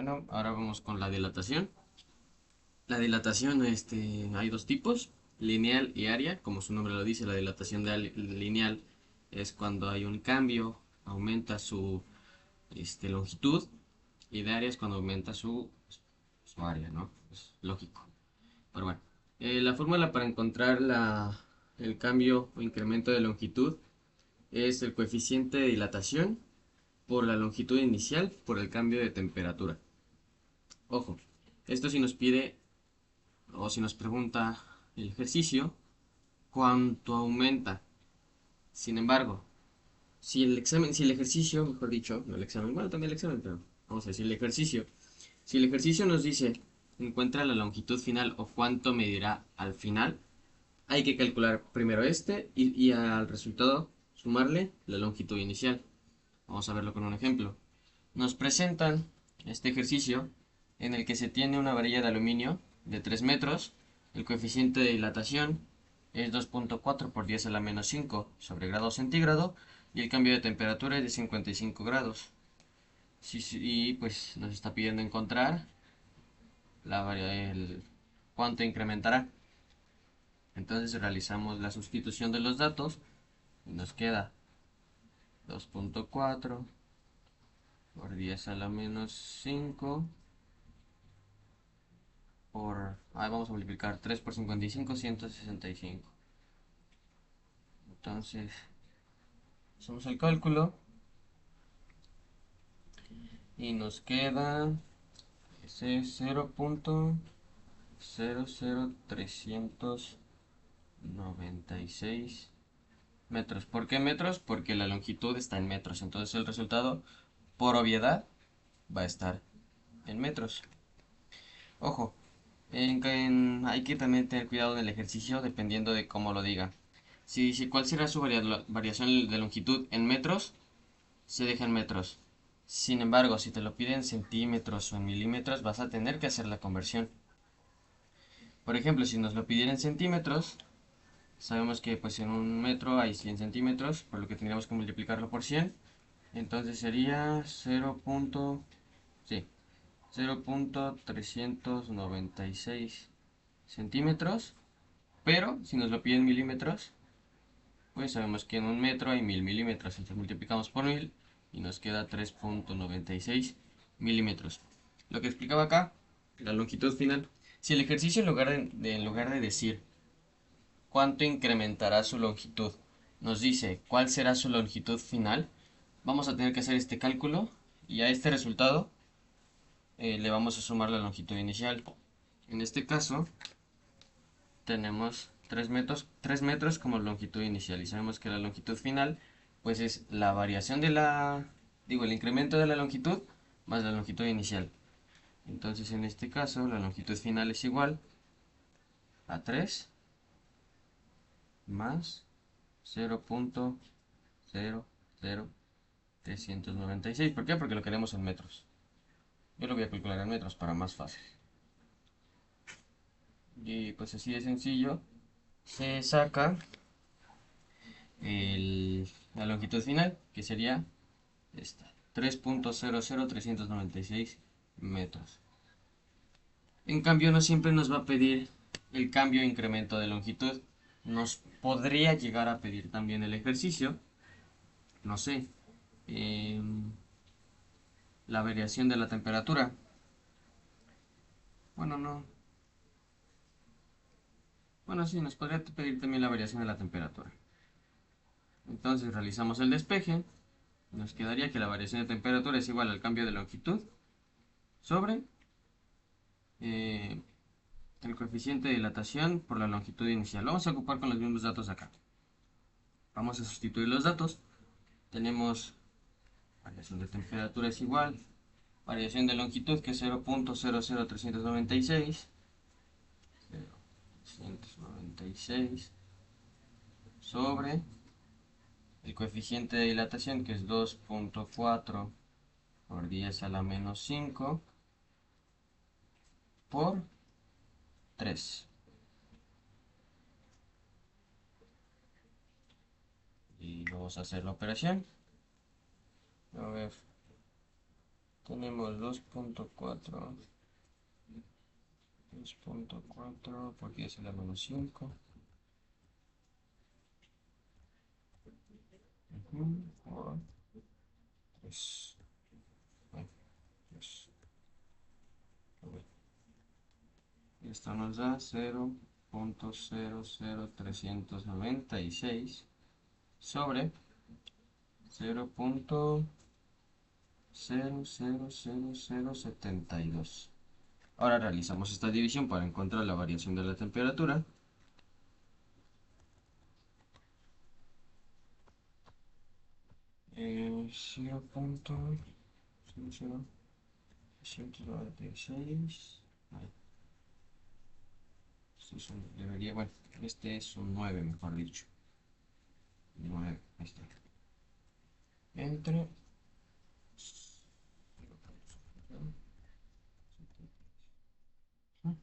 Bueno, ahora vamos con la dilatación. La dilatación, hay dos tipos, lineal y área. Como su nombre lo dice, la dilatación lineal es cuando hay un cambio, aumenta su longitud, y de área es cuando aumenta su área, ¿no? Es lógico. Pero bueno, la fórmula para encontrar el cambio o incremento de longitud es el coeficiente de dilatación por la longitud inicial por el cambio de temperatura. Ojo, esto si nos pide o si nos pregunta el ejercicio, ¿cuánto aumenta? Sin embargo, si el ejercicio, mejor dicho, no el examen, bueno, también el examen, pero vamos a decir el ejercicio. Si el ejercicio nos dice, encuentra la longitud final o cuánto medirá al final, hay que calcular primero y al resultado sumarle la longitud inicial. Vamos a verlo con un ejemplo. Nos presentan este ejercicio en el que se tiene una varilla de aluminio de 3 metros, el coeficiente de dilatación es 2.4 por 10 a la menos 5 sobre grado centígrado y el cambio de temperatura es de 55 grados. Sí, sí, y pues nos está pidiendo encontrar el cuánto incrementará. Entonces realizamos la sustitución de los datos y nos queda 2.4 por 10 a la menos 5 vamos a multiplicar 3 por 55, 165. Entonces, hacemos el cálculo y nos queda ese 0.00396 metros. ¿Por qué metros? Porque la longitud está en metros. Entonces el resultado, por obviedad, va a estar en metros. Ojo, hay que también tener cuidado en el ejercicio dependiendo de cómo lo diga. Si cuál será su variación de longitud en metros, se deja en metros. Sin embargo, si te lo piden en centímetros o en milímetros, vas a tener que hacer la conversión. Por ejemplo, si nos lo pidieran en centímetros, sabemos que pues en un metro hay 100 centímetros, por lo que tendríamos que multiplicarlo por 100. Entonces sería sí, 0.396 centímetros. Pero si nos lo piden en milímetros, pues sabemos que en un metro hay 1000 milímetros. Entonces multiplicamos por 1000 y nos queda 3.96 milímetros. Lo que explicaba acá, la longitud final. Si el ejercicio en lugar de decir cuánto incrementará su longitud, nos dice cuál será su longitud final, vamos a tener que hacer este cálculo y a este resultado le vamos a sumar la longitud inicial. En este caso tenemos 3 metros como longitud inicial y sabemos que la longitud final pues es la variación el incremento de la longitud más la longitud inicial. Entonces en este caso la longitud final es igual a 3 más 0.00396. ¿Por qué? Porque lo queremos en metros. Yo lo voy a calcular en metros para más fácil. Y pues así de sencillo se saca la longitud final, que sería esta, 3.00396 metros. En cambio, no siempre nos va a pedir el cambio o incremento de longitud. Nos podría llegar a pedir también el ejercicio, no sé, eh, la variación de la temperatura. Bueno, no. Bueno, sí, nos podría pedir también la variación de la temperatura. Entonces realizamos el despeje. Nos quedaría que la variación de temperatura es igual al cambio de longitud sobre eh, el coeficiente de dilatación por la longitud inicial. Vamos a ocupar con los mismos datos acá. Vamos a sustituir los datos. Tenemos variación de temperatura es igual, variación de longitud que es 0.00396, 0.396 sobre el coeficiente de dilatación que es 2.4 por 10 a la menos 5 por 3. Y vamos a hacer la operación. A ver, tenemos 2.4 porque es la menos 5. Por 3. Esto nos da 0.00396 sobre 0.00072. Ahora realizamos esta división para encontrar la variación de la temperatura. Eh, 0.00396. Bueno, este es un 9, mejor dicho. 9, ahí está. Entre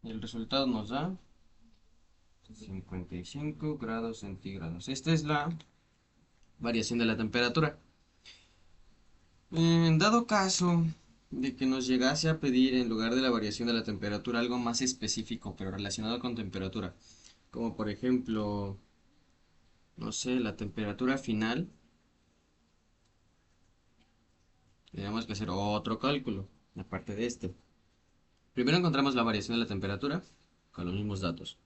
y el resultado nos da 55 grados centígrados. Esta es la variación de la temperatura. En dado caso de que nos llegase a pedir en lugar de la variación de la temperatura algo más específico, pero relacionado con temperatura, como por ejemplo, no sé, la temperatura final, tenemos que hacer otro cálculo, aparte de este. Primero encontramos la variación de la temperatura con los mismos datos.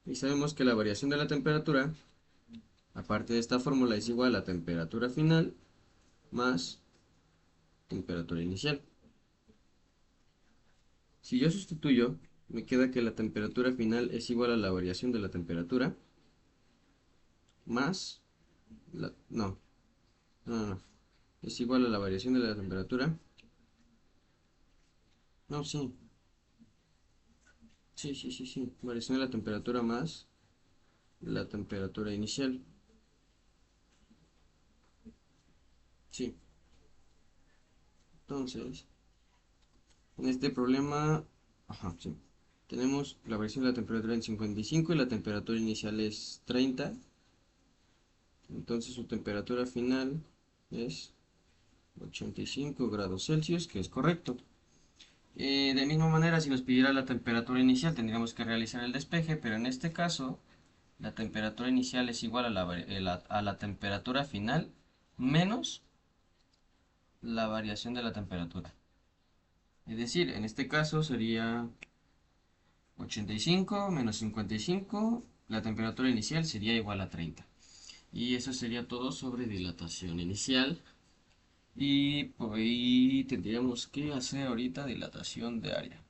Y sabemos que la variación de la temperatura, aparte de esta fórmula, es igual a temperatura final más temperatura inicial. Si yo sustituyo, me queda que la temperatura final es igual a la variación de la temperatura más no, es igual a la variación de la temperatura. No, sí, variación de la temperatura más la temperatura inicial. Sí, entonces, en este problema, sí, tenemos la variación de la temperatura en 55 y la temperatura inicial es 30. Entonces su temperatura final es 85 grados Celsius, que es correcto. De misma manera, si nos pidiera la temperatura inicial, tendríamos que realizar el despeje, pero en este caso, la temperatura inicial es igual a la temperatura final menos la variación de la temperatura. Es decir, en este caso sería 85 menos 55, la temperatura inicial sería igual a 30. Y eso sería todo sobre dilatación inicial. Y por ahí tendríamos que hacer ahorita dilatación de área.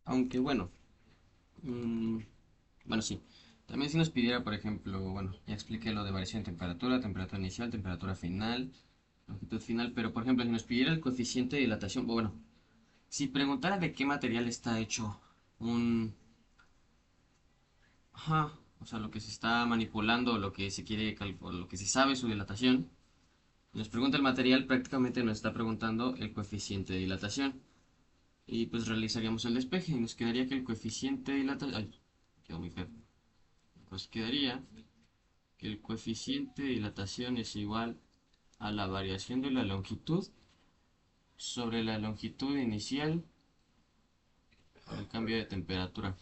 Aunque bueno, bueno sí. También si nos pidiera, por ejemplo, bueno, ya expliqué lo de variación de temperatura, temperatura inicial, temperatura final, longitud final, pero por ejemplo, si nos pidiera el coeficiente de dilatación, bueno, si preguntara de qué material está hecho un... Ajá, o sea, lo que se está manipulando, lo que se quiere calcular, lo que se sabe su dilatación, nos pregunta el material, prácticamente nos está preguntando el coeficiente de dilatación. Y pues realizaríamos el despeje y nos quedaría que el coeficiente de dilatación... Ay, quedó muy feo. Pues quedaría que el coeficiente de dilatación es igual a la variación de la longitud sobre la longitud inicial por el cambio de temperatura.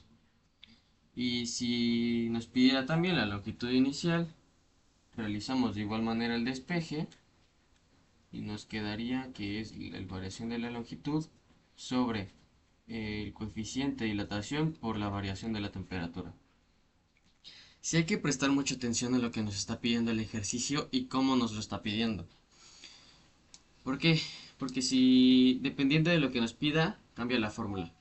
Y si nos pidiera también la longitud inicial, realizamos de igual manera el despeje y nos quedaría que es la variación de la longitud sobre el coeficiente de dilatación por la variación de la temperatura. Sí hay que prestar mucha atención a lo que nos está pidiendo el ejercicio y cómo nos lo está pidiendo. ¿Por qué? Porque si dependiendo de lo que nos pida, cambia la fórmula.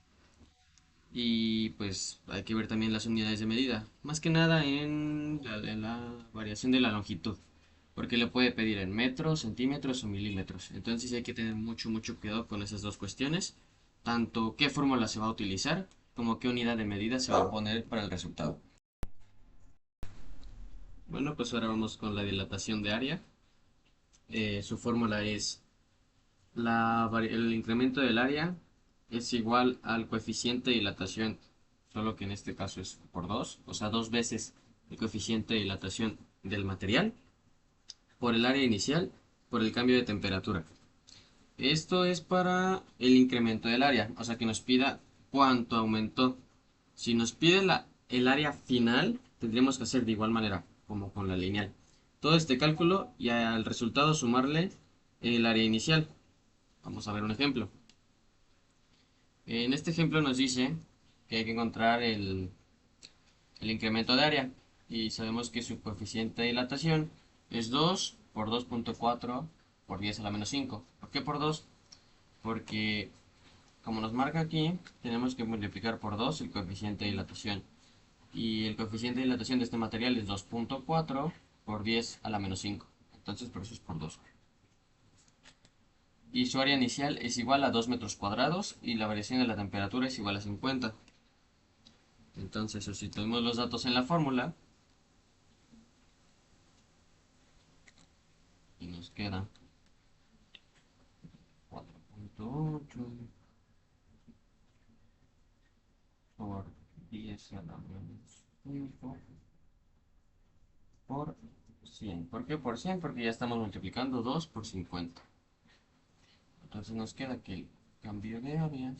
Y pues hay que ver también las unidades de medida. Más que nada en la variación de la longitud. Porque le puede pedir en metros, centímetros o milímetros. Entonces hay que tener mucho cuidado con esas dos cuestiones. Tanto qué fórmula se va a utilizar, como qué unidad de medida se va a poner para el resultado. Bueno, pues ahora vamos con la dilatación de área. Su fórmula es el incremento del área es igual al coeficiente de dilatación, solo que en este caso es por 2, o sea, 2 veces el coeficiente de dilatación del material por el área inicial por el cambio de temperatura. Esto es para el incremento del área, o sea que nos pida cuánto aumentó. Si nos pide el área final, tendríamos que hacer de igual manera, como con la lineal. Todo este cálculo y al resultado sumarle el área inicial. Vamos a ver un ejemplo. En este ejemplo nos dice que hay que encontrar el incremento de área y sabemos que su coeficiente de dilatación es 2 por 2.4 por 10 a la menos 5. ¿Por qué por 2? Porque como nos marca aquí, tenemos que multiplicar por 2 el coeficiente de dilatación. Y el coeficiente de dilatación de este material es 2.4 por 10 a la menos 5. Entonces por eso es por 2. Y su área inicial es igual a 2 metros cuadrados y la variación de la temperatura es igual a 50. Entonces sustituimos los datos en la fórmula y nos queda 4.8 por 10 a la menos 5 por 100. ¿Por qué por 100? Porque ya estamos multiplicando 2 por 50. Entonces nos queda que el cambio de área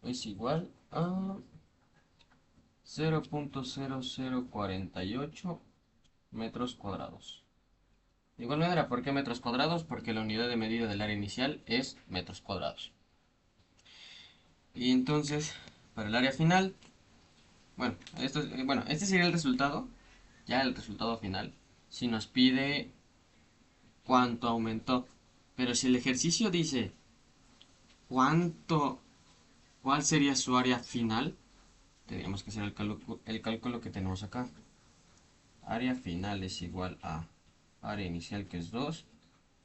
es igual a 0.0048 metros cuadrados. De igual manera, ¿por qué metros cuadrados? Porque la unidad de medida del área inicial es metros cuadrados. Y entonces, para el área final, este sería el resultado, ya el resultado final. Si nos pide cuánto aumentó, pero si el ejercicio dice cuánto, cuál sería su área final, tendríamos que hacer el cálculo que tenemos acá. Área final es igual a área inicial, que es 2,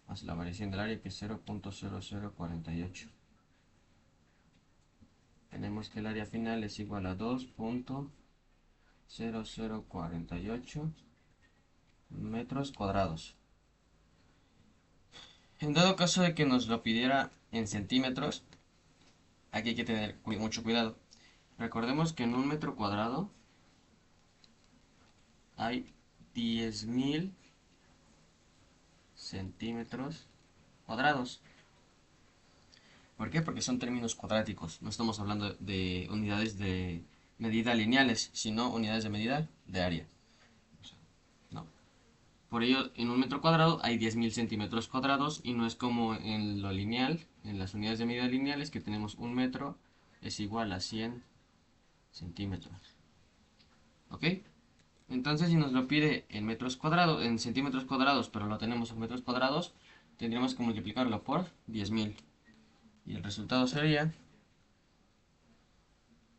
más la variación del área, que es 0.0048. Tenemos que el área final es igual a 2.0048 metros cuadrados. En dado caso de que nos lo pidiera en centímetros, aquí hay que tener mucho cuidado. Recordemos que en un metro cuadrado hay 10.000 centímetros cuadrados. ¿Por qué? Porque son términos cuadráticos. No estamos hablando de unidades de medida lineales, sino unidades de medida de área. O sea, no. Por ello, en un metro cuadrado hay 10.000 centímetros cuadrados y no es como en lo lineal, en las unidades de medida lineales, que tenemos un metro es igual a 100 centímetros. ¿Ok? Entonces, si nos lo pide en metros cuadrados, en centímetros cuadrados, pero lo tenemos en metros cuadrados, tendríamos que multiplicarlo por 10.000. Y el resultado sería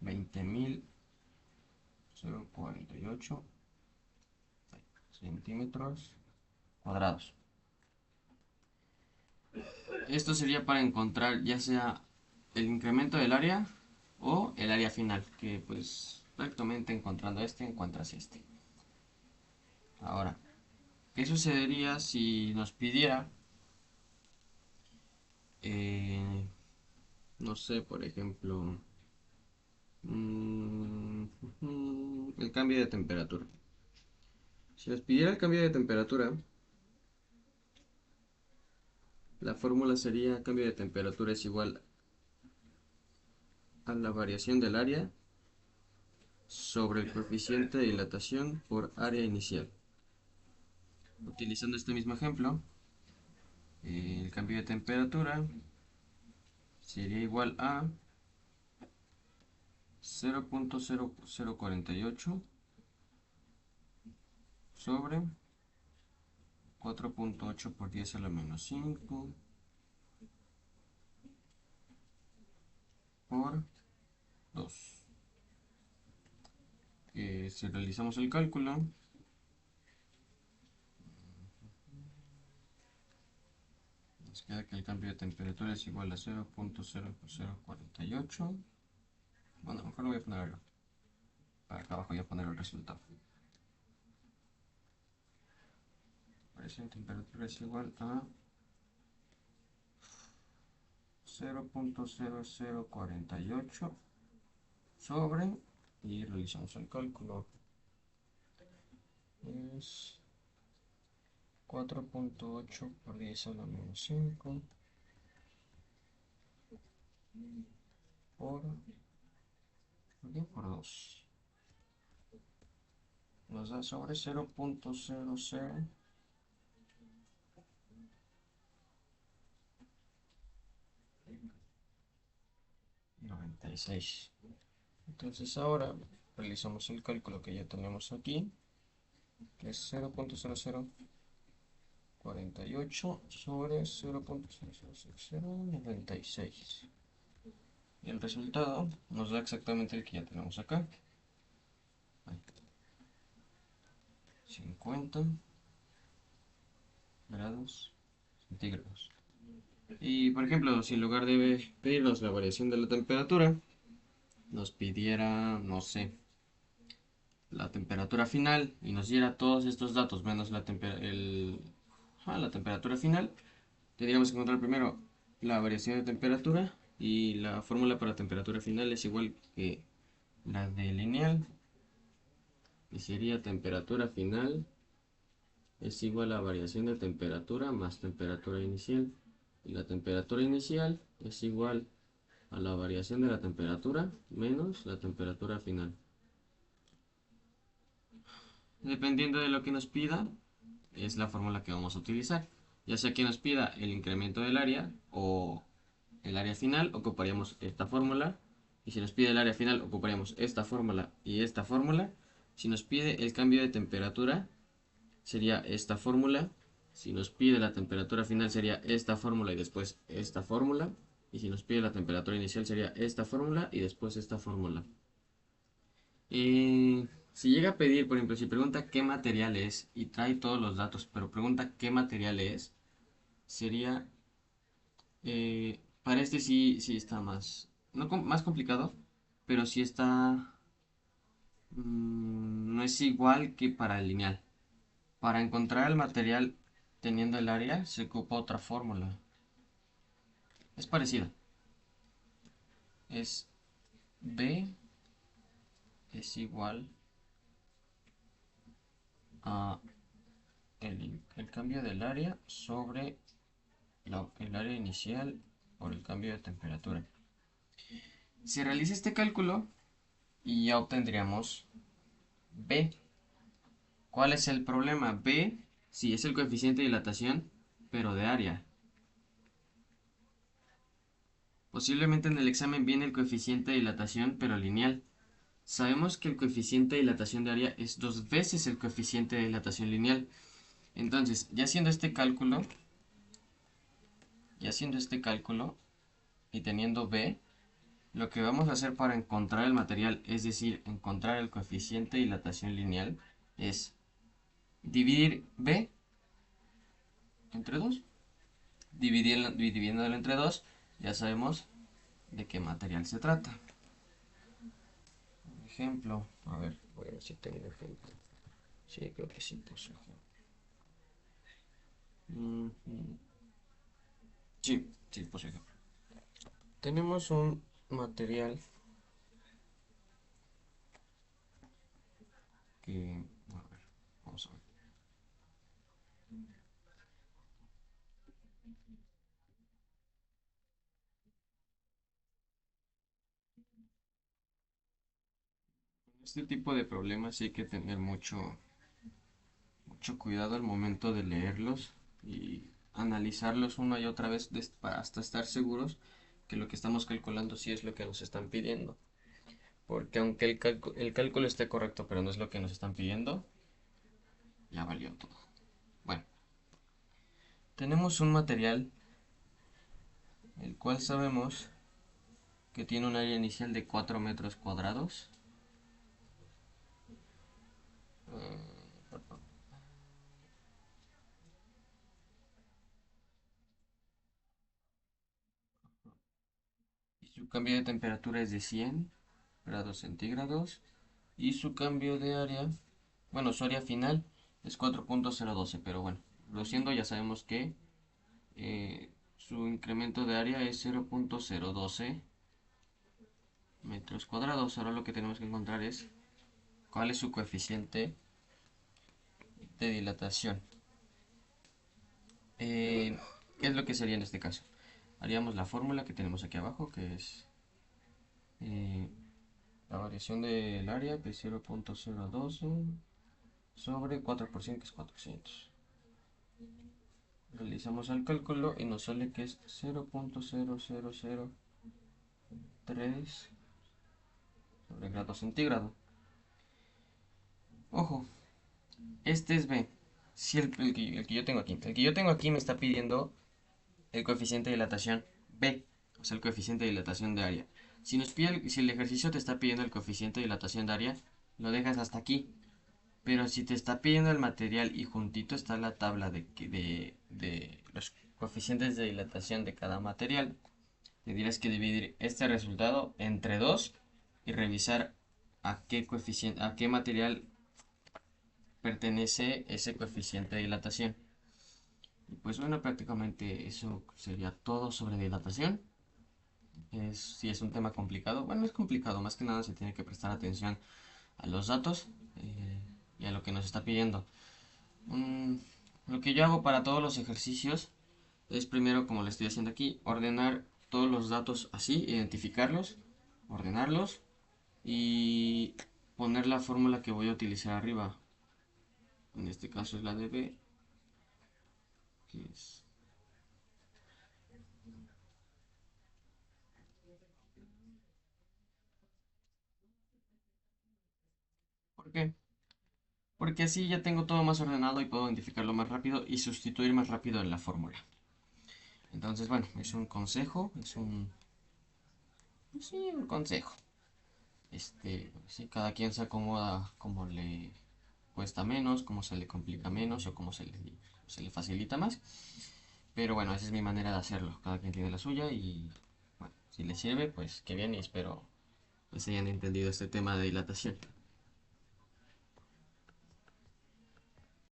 20.048 centímetros cuadrados. Esto sería para encontrar ya sea el incremento del área o el área final, que pues prácticamente encontrando este encuentras este. Ahora, ¿qué sucedería si nos pidiera, eh, no sé, por ejemplo, el cambio de temperatura? Si nos pidiera el cambio de temperatura, la fórmula sería cambio de temperatura es igual a la variación del área sobre el coeficiente de dilatación por área inicial. Utilizando este mismo ejemplo, el cambio de temperatura sería igual a 0.0048 sobre 4.8 por 10 a la menos 5 por 2. Si realizamos el cálculo, nos queda que el cambio de temperatura es igual a 0.0048. Bueno, mejor lo voy a poner para acá abajo, voy a poner el resultado. Variación de temperatura es igual a 0.0048 sobre, y realizamos el cálculo, es 4.8 por 10 a la menos 5 por 10 por 2. Nos da sobre 0.0096. Entonces ahora realizamos el cálculo que ya tenemos aquí, que es 0.0048 sobre 0.006096. Y el resultado nos da exactamente el que ya tenemos acá. 50 grados centígrados. Y por ejemplo, si en lugar de pedirnos la variación de la temperatura, nos pidiera, no sé, la temperatura final y nos diera todos estos datos menos la temperatura final, tendríamos que encontrar primero la variación de temperatura y la fórmula para temperatura final es igual que la de lineal y sería temperatura final es igual a variación de temperatura más temperatura inicial y la temperatura inicial es igual a la variación de la temperatura menos la temperatura final. Dependiendo de lo que nos pida, es la fórmula que vamos a utilizar. Ya sea que nos pida el incremento del área o el área final, ocuparíamos esta fórmula. Y si nos pide el área final, ocuparíamos esta fórmula y esta fórmula. Si nos pide el cambio de temperatura, sería esta fórmula. Si nos pide la temperatura final, sería esta fórmula y después esta fórmula. Y si nos pide la temperatura inicial, sería esta fórmula y después esta fórmula. Si llega a pedir, por ejemplo, si pregunta qué material es y trae todos los datos, pero pregunta qué material es, sería, para este sí está más, no más complicado, pero sí está, no es igual que para el lineal. Para encontrar el material teniendo el área se ocupa otra fórmula. Es parecida. Es B es igual a el cambio del área sobre el área inicial por el cambio de temperatura. Se realiza este cálculo y ya obtendríamos B. ¿Cuál es el problema? B, sí, es el coeficiente de dilatación, pero de área. Posiblemente en el examen viene el coeficiente de dilatación, pero lineal. Sabemos que el coeficiente de dilatación de área es 2 veces el coeficiente de dilatación lineal. Entonces, ya haciendo este cálculo y teniendo B, lo que vamos a hacer para encontrar el material, es decir, encontrar el coeficiente de dilatación lineal, es dividir B entre 2. Dividiéndolo entre 2, ya sabemos de qué material se trata. Por ejemplo, a ver, voy a ver si tengo un ejemplo. Sí, creo que sí puse ejemplo. Sí, puse ejemplo. Tenemos un material que, a ver, vamos a ver. Este tipo de problemas sí hay que tener mucho cuidado al momento de leerlos y analizarlos una y otra vez hasta estar seguros que lo que estamos calculando sí es lo que nos están pidiendo. Porque aunque el cálculo esté correcto, pero no es lo que nos están pidiendo, ya valió todo. Bueno, tenemos un material el cual sabemos que tiene un área inicial de 4 metros cuadrados. Y su cambio de temperatura es de 100 grados centígrados. Y su cambio de área, bueno, su área final es 4.012, pero bueno, reduciendo ya sabemos que su incremento de área es 0.012 metros cuadrados. Ahora lo que tenemos que encontrar es cuál es su coeficiente de dilatación. ¿Qué es lo que sería en este caso? Haríamos la fórmula que tenemos aquí abajo, que es eh, la variación del área, que es 0.012 sobre 4%, que es 400. Realizamos el cálculo y nos sale que es 0.0003 sobre grado centígrado. Ojo, este es B. Si el que yo tengo aquí. El que yo tengo aquí me está pidiendo el coeficiente de dilatación B, o sea, el coeficiente de dilatación de área. Si el ejercicio te está pidiendo el coeficiente de dilatación de área, lo dejas hasta aquí. Pero si te está pidiendo el material y juntito está la tabla de los coeficientes de dilatación de cada material, tendrías que dividir este resultado entre 2 y revisar a qué material pertenece ese coeficiente de dilatación. Y pues bueno, prácticamente eso sería todo sobre dilatación. Si es un tema complicado, bueno, es complicado, más que nada se tiene que prestar atención a los datos y a lo que nos está pidiendo. Mm, lo que yo hago para todos los ejercicios es primero, como lo estoy haciendo aquí, ordenar todos los datos así, identificarlos, ordenarlos y poner la fórmula que voy a utilizar arriba. En este caso es la de B, que es... ¿Por qué? Porque así ya tengo todo más ordenado y puedo identificarlo más rápido y sustituir más rápido en la fórmula. Entonces, bueno, es un consejo, sí, un consejo. Sí, cada quien se acomoda como le cuesta menos, como se le complica menos o como se le facilita más. Pero bueno, esa es mi manera de hacerlo. Cada quien tiene la suya y bueno, si les sirve, pues qué bien y espero pues hayan entendido este tema de dilatación.